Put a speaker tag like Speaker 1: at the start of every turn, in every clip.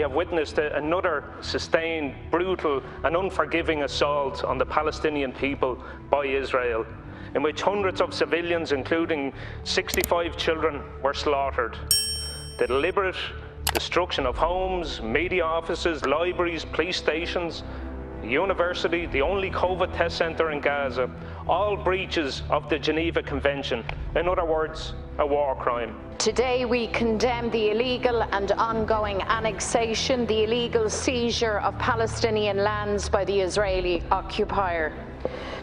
Speaker 1: have witnessed another sustained, brutal and unforgiving assault on the Palestinian people by Israel, in which hundreds of civilians, including 65 children, were slaughtered. The deliberate destruction of homes, media offices, libraries, police stations, the university, the only COVID test centre in Gaza, all breaches of the Geneva Convention. In other words, a war crime.
Speaker 2: Today we condemn the illegal and ongoing annexation, the illegal seizure of Palestinian lands by the Israeli occupier.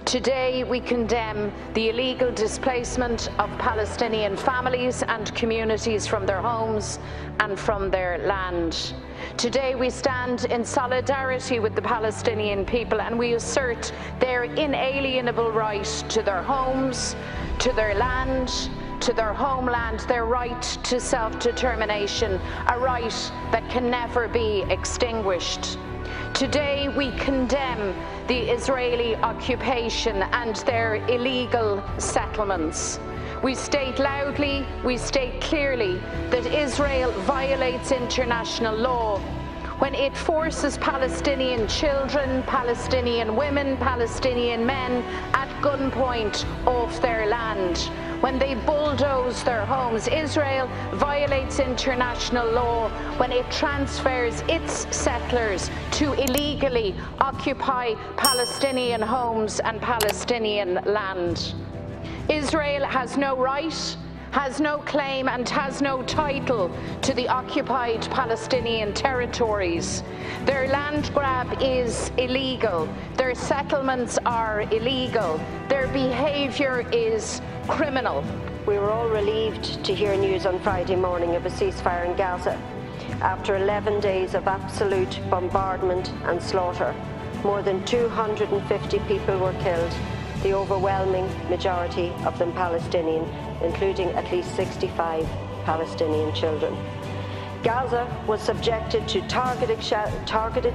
Speaker 2: Today we condemn the illegal displacement of Palestinian families and communities from their homes and from their land. Today we stand in solidarity with the Palestinian people and we assert their inalienable right to their homes, to their land, to their homeland, their right to self-determination, a right that can never be extinguished. Today we condemn the Israeli occupation and their illegal settlements. We state loudly, we state clearly that Israel violates international law when it forces Palestinian children, Palestinian women, Palestinian men at gunpoint off their land. When they bulldoze their homes, Israel violates international law when it transfers its settlers to illegally occupy Palestinian homes and Palestinian land. Israel has no right, has no claim and has no title to the occupied Palestinian territories. Their land grab is illegal, their settlements are illegal, their behaviour is criminal.
Speaker 3: We were all relieved to hear news on Friday morning of a ceasefire in Gaza. After 11 days of absolute bombardment and slaughter, more than 250 people were killed, the overwhelming majority of them Palestinian, including at least 65 Palestinian children. Gaza was subjected to targeted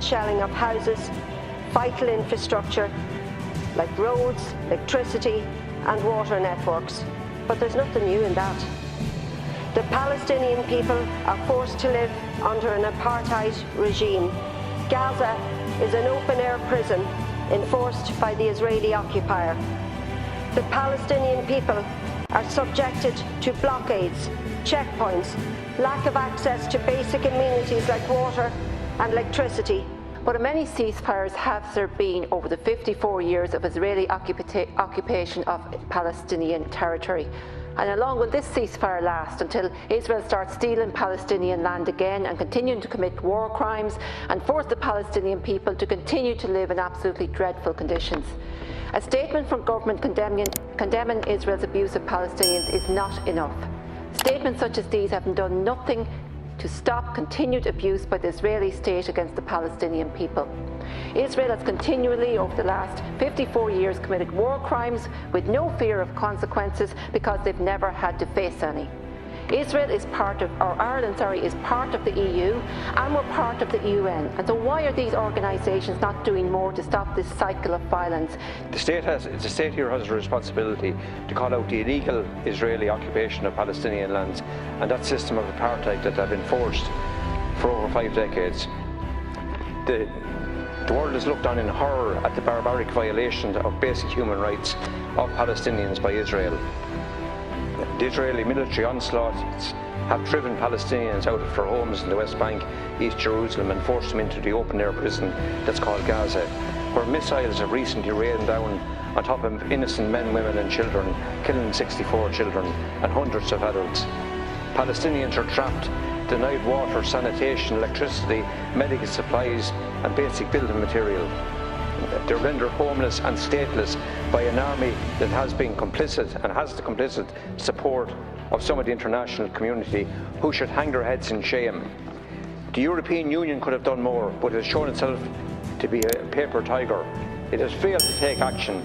Speaker 3: shelling of houses, vital infrastructure like roads, electricity and water networks. But there's nothing new in that. The Palestinian people are forced to live under an apartheid regime. Gaza is an open-air prison enforced by the Israeli occupier. The Palestinian people are subjected to blockades, checkpoints, lack of access to basic amenities like water and electricity.
Speaker 4: But many ceasefires have there been over the 54 years of Israeli occupation of Palestinian territory. And how long will this ceasefire last until Israel starts stealing Palestinian land again and continuing to commit war crimes and force the Palestinian people to continue to live in absolutely dreadful conditions? A statement from government condemning Israel's abuse of Palestinians is not enough. Statements such as these have done nothing to stop continued abuse by the Israeli state against the Palestinian people. Israel has continually, over the last 54 years, committed war crimes with no fear of consequences because they've never had to face any. Ireland is part of the EU and we're part of the UN. And so why are these organisations not doing more to stop this cycle of violence?
Speaker 5: The state here has a responsibility to call out the illegal Israeli occupation of Palestinian lands and that system of apartheid that they've enforced for over 5 decades. The world has looked on in horror at the barbaric violation of basic human rights of Palestinians by Israel. The Israeli military onslaughts have driven Palestinians out of their homes in the West Bank, East Jerusalem, and forced them into the open-air prison that's called Gaza, where missiles have recently rained down on top of innocent men, women and children, killing 64 children and hundreds of adults. Palestinians are trapped, denied water, sanitation, electricity, medical supplies and basic building material. They're rendered homeless and stateless by an army that has been complicit and has the complicit support of some of the international community who should hang their heads in shame. The European Union could have done more, but it has shown itself to be a paper tiger. It has failed to take action.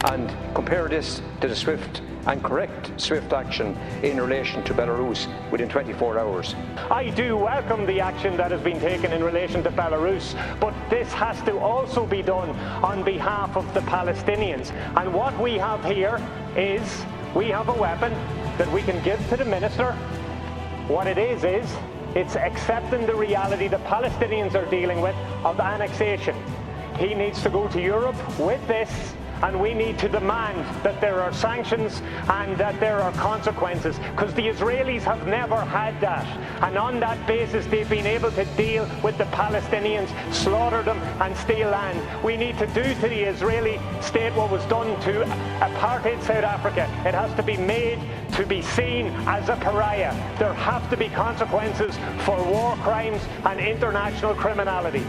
Speaker 5: And compare this to the swift and correct action in relation to Belarus within 24 hours.
Speaker 6: I do welcome the action that has been taken in relation to Belarus, but this has to also be done on behalf of the Palestinians. And what we have here is we have a weapon that we can give to the minister. What it is It's accepting the reality the Palestinians are dealing with of annexation. He needs to go to Europe with this, and we need to demand that there are sanctions and that there are consequences, because the Israelis have never had that. And on that basis, they've been able to deal with the Palestinians, slaughter them and steal land. We need to do to the Israeli state what was done to apartheid South Africa. It has to be made to be seen as a pariah. There have to be consequences for war crimes and international criminality.